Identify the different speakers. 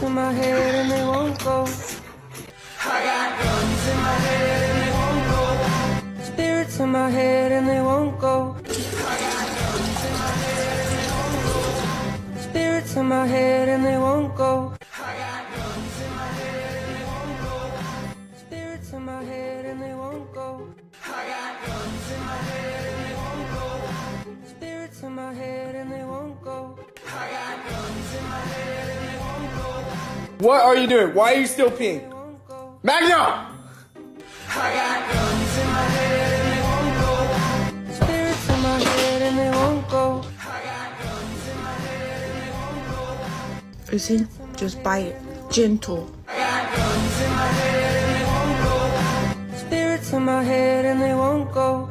Speaker 1: Spirits in my head and they won't go. I got guns in my head and they won't go. Spirits in my head and they won't go. I got guns in my head and they won't go. Spirits in my head and they won't go. I got guns in my head and they won't go. Spirits in my head and they won't go. I got guns in my head and they won't go. Spirits in my head and they won't go. I got guns in my head and they won't go.
Speaker 2: What are you doing? Why are you still peeing? Magna!
Speaker 1: I got guns in my head and they won't go. Spirits in my head and they won't go. I got guns in my head and they won't go.
Speaker 3: Özil, just buy it. Gentle.
Speaker 1: I got guns in my head and they won't go. Spirits in my head and they won't go.